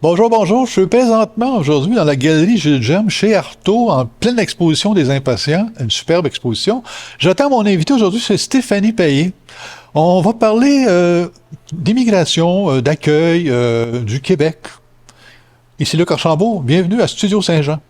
Bonjour, bonjour. Je suis présentement aujourd'hui dans la galerie Gilles Gem chez Artaud en pleine exposition des impatients, une superbe exposition. J'attends mon invité aujourd'hui, c'est Stéphanie Payet. On va parler d'immigration, d'accueil du Québec. Ici Luc Archambault, bienvenue à Studio Saint-Jean.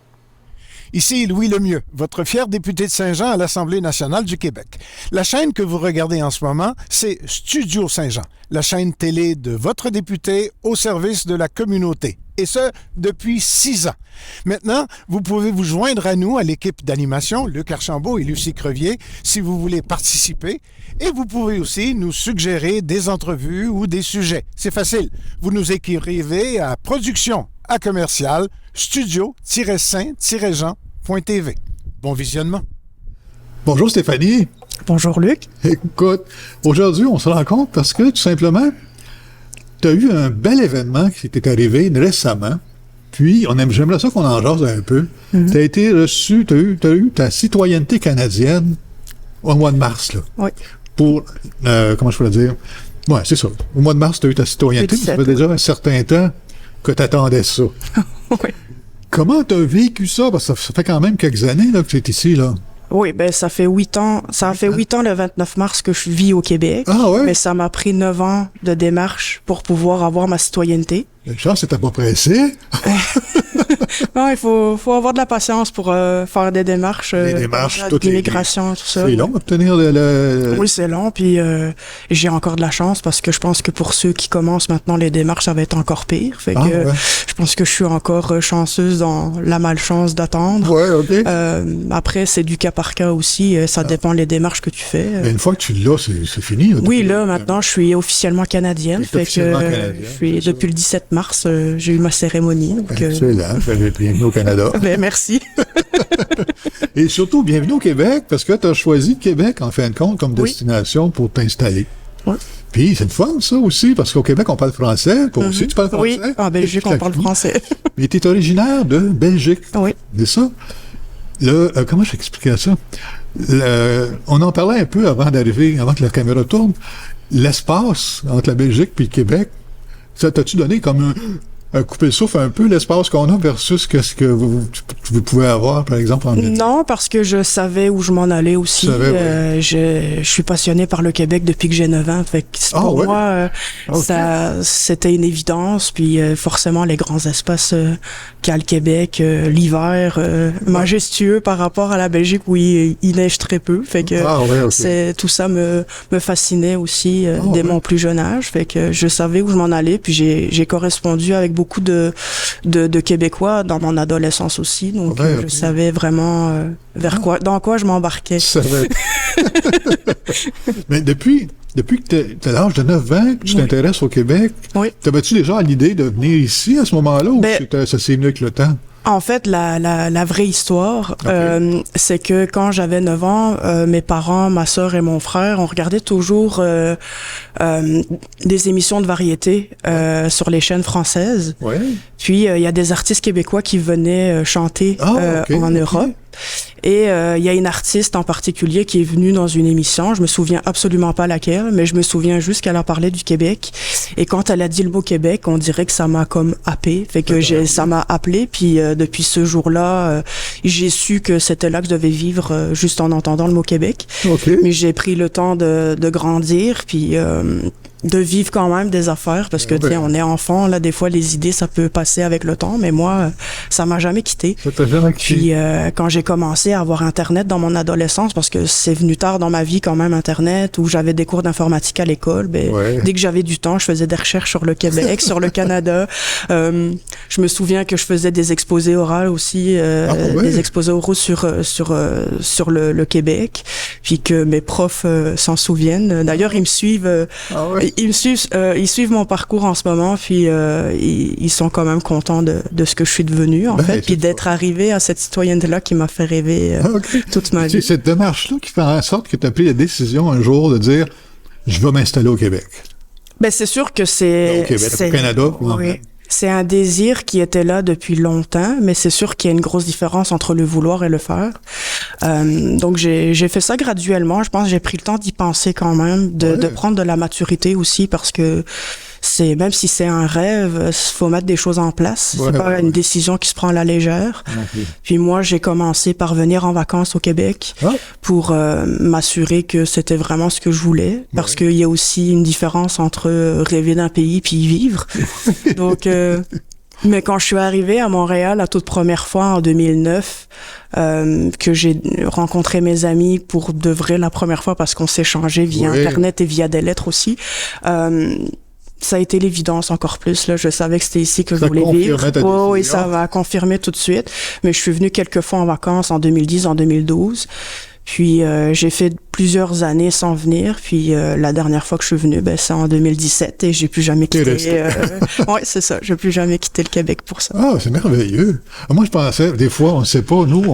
Ici Louis Lemieux, votre fier député de Saint-Jean à l'Assemblée nationale du Québec. La chaîne que vous regardez en ce moment, c'est Studio Saint-Jean, la chaîne télé de votre député au service de la communauté. Et ce, depuis 6 ans. Maintenant, vous pouvez vous joindre à nous, à l'équipe d'animation, Luc Archambault et Lucie Crevier, si vous voulez participer. Et vous pouvez aussi nous suggérer des entrevues ou des sujets. C'est facile. Vous nous écrivez à production@commercial studio-saint-jean.tv. Bon visionnement. Bonjour Stéphanie. Bonjour Luc. Écoute, aujourd'hui on se rencontre parce que tout simplement, tu as eu un bel événement qui t'est arrivé récemment. Puis, j'aimerais ça qu'on en jase un peu. Mm-hmm. Tu as été reçu, tu as eu ta citoyenneté canadienne au mois de mars, là. Oui. Pour, comment je pourrais dire? Ouais, c'est ça. Au mois de mars, tu as eu ta citoyenneté. Ça fait déjà un certain temps que tu attendais ça. Oui. Comment tu as vécu ça? Parce que ça fait quand même quelques années là, que tu es ici, là. Oui, ben ça fait 8 ans. Ça fait 8 ans le 29 mars que je vis au Québec. Ah ouais? Mais ça m'a pris 9 ans de démarche pour pouvoir avoir ma citoyenneté. La chance, c'était pas pressé. Non, il faut avoir de la patience pour faire des démarches. Les démarches, d'immigration, tout ça. C'est long d'obtenir Oui, c'est long, puis j'ai encore de la chance parce que je pense que pour ceux qui commencent maintenant les démarches, ça va être encore pire. Fait que je pense que je suis encore chanceuse dans la malchance d'attendre. Ouais, OK. Après, c'est du cas par cas aussi. Ça dépend des démarches que tu fais. Mais une fois que tu l'as, c'est fini. Oui, là, maintenant, je suis officiellement canadienne. Depuis le 17 mars, j'ai eu ma cérémonie. Donc, excellent. Bienvenue au Canada. Ben, merci. Et surtout, bienvenue au Québec, parce que tu as choisi le Québec, en fin de compte, comme destination pour t'installer. Oui. Puis, c'est le fun, ça aussi, parce qu'au Québec, on parle français. Toi aussi, tu parles français? Oui, en Belgique, on parle français. Mais tu es originaire de Belgique. Oui. C'est ça? Comment je t'expliquais ça? On en parlait un peu avant que la caméra tourne. L'espace entre la Belgique et le Québec, ça t'as-tu donné comme un couper le souffle un peu, l'espace qu'on a versus ce que vous pouvez avoir, par exemple, en Belgique? Non, parce que je savais où je m'en allais aussi. Je suis passionnée par le Québec depuis que j'ai 9 ans. Fait que pour moi, c'était une évidence. Puis forcément, les grands espaces qu'a le Québec, l'hiver, majestueux par rapport à la Belgique où il neige très peu. Fait que tout ça me fascinait aussi dès mon plus jeune âge. Fait que je savais où je m'en allais. Puis j'ai correspondu avec beaucoup de Québécois dans mon adolescence aussi, donc je savais vraiment dans quoi je m'embarquais. Mais depuis que tu as l'âge de 9 ans, que tu t'intéresses au Québec, t'avais-tu déjà l'idée de venir ici à ce moment-là, ou ça s'est venu avec le temps? En fait, la vraie histoire, c'est que quand j'avais 9 ans, mes parents, ma sœur et mon frère, on regardait toujours des émissions de variété sur les chaînes françaises. Ouais. Puis, il y a des artistes québécois qui venaient chanter en Europe. Et il y a une artiste en particulier qui est venue dans une émission, je me souviens absolument pas laquelle, mais je me souviens juste qu'elle a parlé du Québec. Et quand elle a dit le mot Québec, on dirait que ça m'a comme happé, fait que ça m'a appelé. Puis depuis ce jour-là, j'ai su que c'était là que je devais vivre juste en entendant le mot Québec. Okay. Mais j'ai pris le temps de grandir, puis de vivre quand même des affaires, parce que on est enfant, là, des fois les idées ça peut passer avec le temps, mais moi ça m'a jamais quitté. Ça t'a jamais quitté. Puis quand j'ai commencé à avoir internet dans mon adolescence, parce que c'est venu tard dans ma vie quand même, internet, où j'avais des cours d'informatique à l'école, dès que j'avais du temps, je faisais des recherches sur le Québec, sur le Canada. Je me souviens que je faisais des exposés oraux aussi, des exposés oraux sur le Québec, puis que mes profs s'en souviennent. D'ailleurs, ils me suivent. Ils suivent mon parcours en ce moment, puis ils sont quand même contents de ce que je suis devenue, en fait, puis d'être arrivé à cette citoyenneté-là qui m'a fait rêver toute ma vie. C'est cette démarche-là qui fait en sorte que tu as pris la décision un jour de dire « Je vais m'installer au Québec ». Ben c'est sûr que c'est... Au Québec, au Canada. Oui. C'est un désir qui était là depuis longtemps, mais c'est sûr qu'il y a une grosse différence entre le vouloir et le faire. Donc j'ai fait ça graduellement. Je pense que j'ai pris le temps d'y penser quand même, de prendre de la maturité aussi, parce que même si c'est un rêve, faut mettre des choses en place. C'est pas une décision qui se prend à la légère. Puis moi, j'ai commencé par venir en vacances au Québec pour m'assurer que c'était vraiment ce que je voulais, parce qu'il y a aussi une différence entre rêver d'un pays puis y vivre. Donc, mais quand je suis arrivée à Montréal la toute première fois en 2009, que j'ai rencontré mes amis pour de vrai la première fois parce qu'on s'échangeait via Internet et via des lettres aussi, ça a été l'évidence encore plus. Là, je savais que c'était ici que je voulais vivre. Oui, ça m'a confirmé tout de suite. Mais je suis venue quelques fois en vacances en 2010, en 2012. Puis j'ai fait plusieurs années sans venir. Puis la dernière fois que je suis venue, c'est en 2017 et j'ai plus jamais quitté. Ouais, c'est ça. J'ai plus jamais quitté le Québec pour ça. Ah, c'est merveilleux. Moi, je pensais, des fois, on ne sait pas. Nous,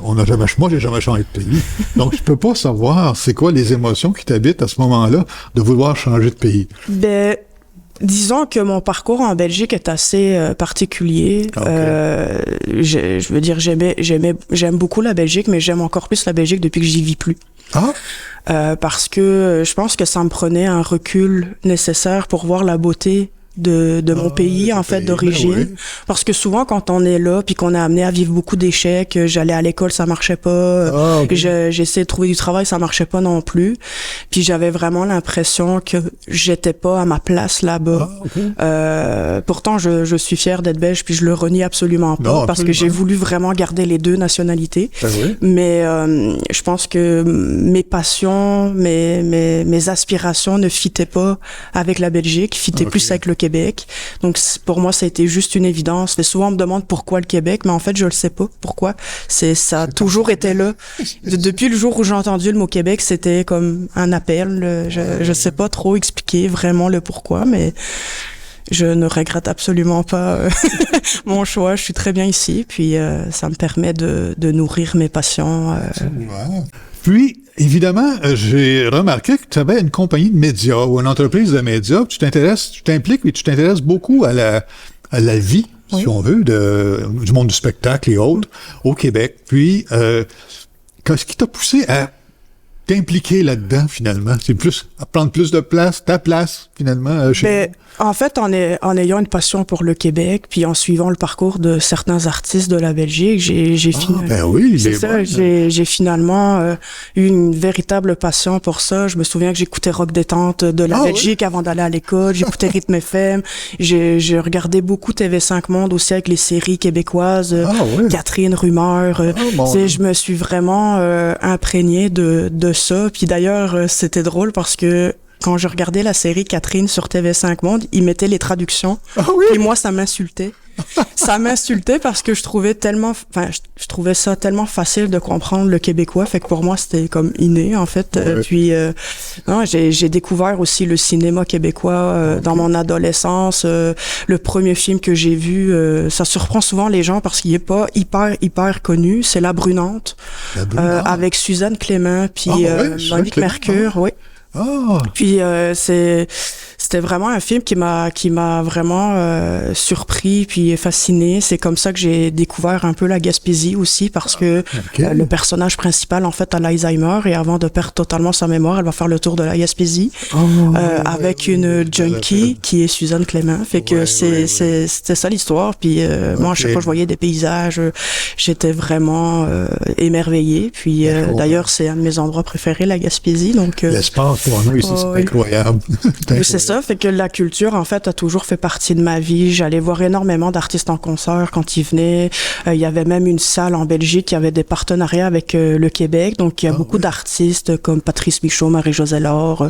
on n'a jamais. Moi, j'ai jamais changé de pays. Donc, je peux pas savoir c'est quoi les émotions qui t'habitent à ce moment-là de vouloir changer de pays. Disons que mon parcours en Belgique est assez particulier. Je veux dire, j'aime beaucoup la Belgique, mais j'aime encore plus la Belgique depuis que j'y vis plus. Parce que je pense que ça me prenait un recul nécessaire pour voir la beauté de mon pays, en fait, d'origine. Parce que souvent, quand on est là, puis qu'on est amené à vivre beaucoup d'échecs, j'allais à l'école, ça marchait pas. J'essayais de trouver du travail, ça marchait pas non plus. Puis j'avais vraiment l'impression que j'étais pas à ma place là-bas. Pourtant, je suis fière d'être belge, puis je le renie absolument pas, parce que j'ai voulu vraiment garder les deux nationalités. Mais je pense que mes passions, mes aspirations ne fitaient pas avec la Belgique, fitaient plus avec le Québec. Donc, pour moi, ça a été juste une évidence. Mais souvent, on me demande pourquoi le Québec, mais en fait, je le sais pas pourquoi. Ça a toujours été là. Depuis le jour où j'ai entendu le mot Québec, c'était comme un appel. Je sais pas trop expliquer vraiment le pourquoi, mais je ne regrette absolument pas mon choix. Je suis très bien ici, puis ça me permet de nourrir mes passions. Puis, évidemment, j'ai remarqué que tu avais une compagnie de médias ou une entreprise de médias. Tu t'impliques et tu t'intéresses beaucoup à la vie, si on veut, du monde du spectacle et autres au Québec. Puis, qu'est-ce qui t'a poussé à t'impliquer là-dedans, finalement? C'est à prendre plus de place, ta place, finalement, chez nous. En fait, en ayant une passion pour le Québec, puis en suivant le parcours de certains artistes de la Belgique, j'ai finalement eu une véritable passion pour ça. Je me souviens que j'écoutais Rock Détente de la Belgique avant d'aller à l'école. J'écoutais Rythme FM. J'ai regardé beaucoup TV5 Monde aussi avec les séries québécoises. Catherine, Rumeur. Je me suis vraiment imprégnée de ça. Puis d'ailleurs, c'était drôle parce que quand je regardais la série Catherine sur TV5 Monde, ils mettaient les traductions. Et moi, ça m'insultait. Ça m'insultait parce que je trouvais ça tellement facile de comprendre le québécois. Fait que pour moi, c'était comme inné, en fait. Puis, j'ai découvert aussi le cinéma québécois dans mon adolescence. Le premier film que j'ai vu, ça surprend souvent les gens parce qu'il est pas hyper connu. C'est La Brunante. Avec Suzanne Clément puis Monique Mercure. Puis c'était vraiment un film qui m'a vraiment surpris puis fasciné. C'est comme ça que j'ai découvert un peu la Gaspésie aussi parce que le personnage principal en fait a l'Alzheimer et avant de perdre totalement sa mémoire, elle va faire le tour de la Gaspésie avec une junkie qui est Suzanne Clément. Fait que c'était ça l'histoire. Puis moi à chaque fois je voyais des paysages, j'étais vraiment émerveillée. Puis d'ailleurs c'est un de mes endroits préférés, la Gaspésie. Donc l'espace pour nous ici c'est incroyable. C'est ça, fait que la culture, en fait, a toujours fait partie de ma vie. J'allais voir énormément d'artistes en concert quand ils venaient. Il y avait même une salle en Belgique qui avait des partenariats avec le Québec. Donc, il y a beaucoup d'artistes comme Patrice Michaud, Marie-Josée Laure,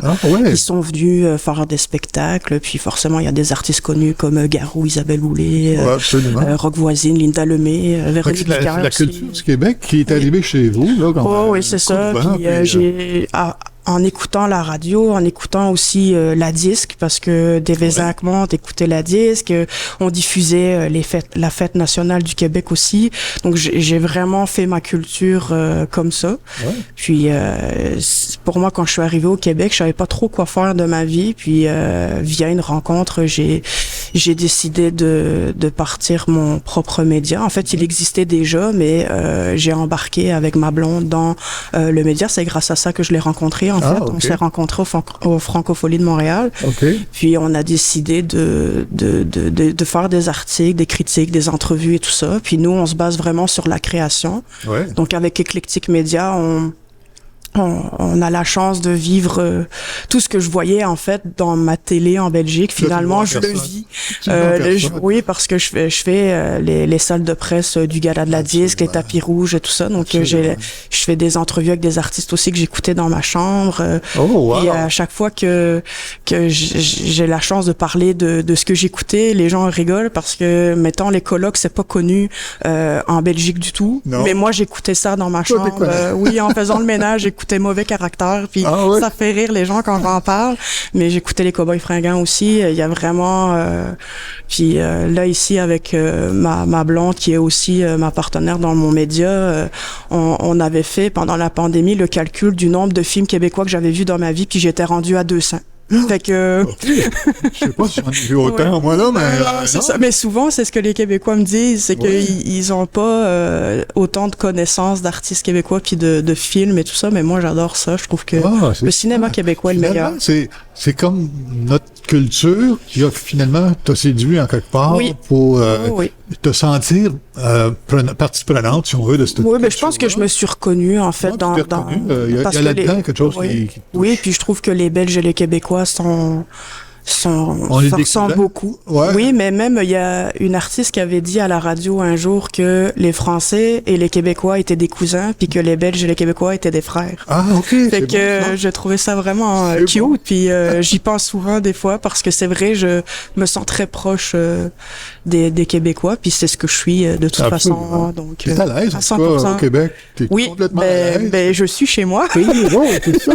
qui sont venus faire des spectacles. Puis, forcément, il y a des artistes connus comme Garou, Isabelle Boulay, Rock Voisine, Linda Lemay, Véronique Vicard. C'est la culture du Québec qui est arrivée chez vous, là. Oui, c'est ça. Puis, en écoutant la radio, en écoutant aussi la disque, parce que TV5 Monde écoutait la disque, on diffusait la fête nationale du Québec aussi. Donc j'ai vraiment fait ma culture comme ça. Puis pour moi, quand je suis arrivée au Québec, je savais pas trop quoi faire de ma vie. Puis via une rencontre, j'ai j'ai décidé de partir mon propre média. En fait, il existait déjà, mais j'ai embarqué avec ma blonde dans le média. C'est grâce à ça que je l'ai rencontré, en fait. Okay. On s'est rencontrés au Francophonie de Montréal. Okay. Puis, on a décidé de faire des articles, des critiques, des entrevues et tout ça. Puis, nous, on se base vraiment sur la création. Ouais. Donc, avec Eclectic Media, on a la chance de vivre tout ce que je voyais en fait dans ma télé en Belgique. Finalement, je le vis. Oui, parce que je fais les salles de presse du Gala de la Disque, les tapis rouges et tout ça. Donc, je fais des entrevues avec des artistes aussi que j'écoutais dans ma chambre. Et à chaque fois que j'ai la chance de parler de ce que j'écoutais, les gens rigolent parce que, mettons, les colloques, c'est pas connu en Belgique du tout. Non. Mais moi, j'écoutais ça dans ma chambre. Oui, en faisant le ménage, j'écoutais Mauvais Caractère, puis ça fait rire les gens quand j'en parle, mais j'écoutais les Cowboys Fringants aussi. Il y a vraiment puis là ici avec ma blonde qui est aussi ma partenaire dans mon média, on avait fait pendant la pandémie le calcul du nombre de films québécois que j'avais vus dans ma vie, puis j'étais rendue à 200. Fait que... Okay. Je sais pas si j'en ai vu autant, moi, là, mais... c'est ça. Mais souvent, c'est ce que les Québécois me disent, c'est qu'ils ont pas autant de connaissances d'artistes québécois puis de films et tout ça, mais moi, j'adore ça. Je trouve que le cinéma québécois est le meilleur. C'est comme notre culture qui a finalement t'a séduit en quelque part pour te sentir partie prenante, si on veut, de cette culture. Oui, mais je pense que je me suis reconnue, en fait, dans... Il y a là-dedans quelque chose qui... Oui, puis je trouve que les Belges et les Québécois se ressemblent beaucoup. Ouais. Oui, mais même il y a une artiste qui avait dit à la radio un jour que les Français et les Québécois étaient des cousins, puis que les Belges et les Québécois étaient des frères. Ah, ok. Fait que je trouvais ça vraiment cute, bon. Puis j'y pense souvent des fois parce que c'est vrai, je me sens très proche des Québécois, puis c'est ce que je suis de toute façon. Donc, t'es à l'aise, en tout cas, au Québec. T'es complètement à l'aise. Ben, je suis chez moi. Oui, c'est ça.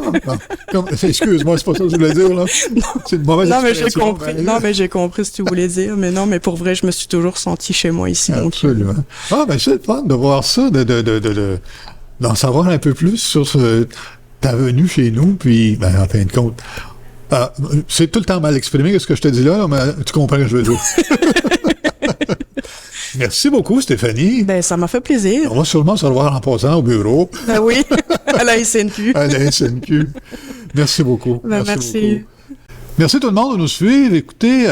Excuse-moi, c'est pas ça que je voulais dire, là. C'est une mauvaise non, mais j'ai compris. Non, mais j'ai compris ce que tu voulais dire. Mais non, mais pour vrai, je me suis toujours senti chez moi ici. Absolument. Donc... Ah, ben c'est le fun de voir ça, d'en savoir un peu plus sur ta venue chez nous, puis, ben, en fin de compte, c'est tout le temps mal exprimé, ce que je te dis là, mais tu comprends ce que je veux dire. Merci beaucoup, Stéphanie. Ben, ça m'a fait plaisir. On va sûrement se revoir en passant au bureau. Ben oui, à la SNQ. À la SNQ. Merci beaucoup. Ben, merci. Beaucoup. Merci tout le monde de nous suivre. Écoutez,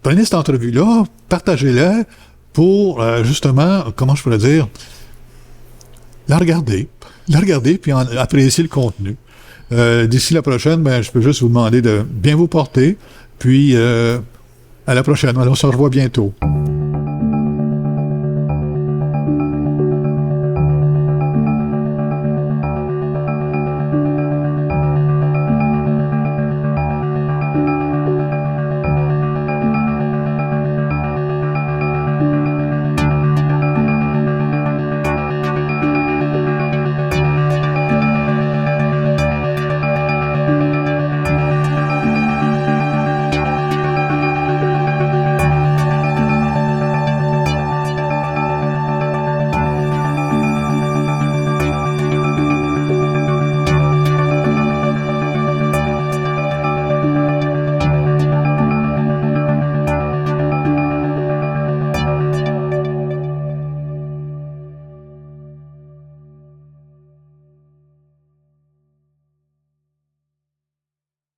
prenez cette entrevue-là, partagez-la pour, justement, comment je pourrais dire, la regarder, puis apprécier le contenu. D'ici la prochaine, ben, je peux juste vous demander de bien vous porter, puis à la prochaine. On se revoit bientôt.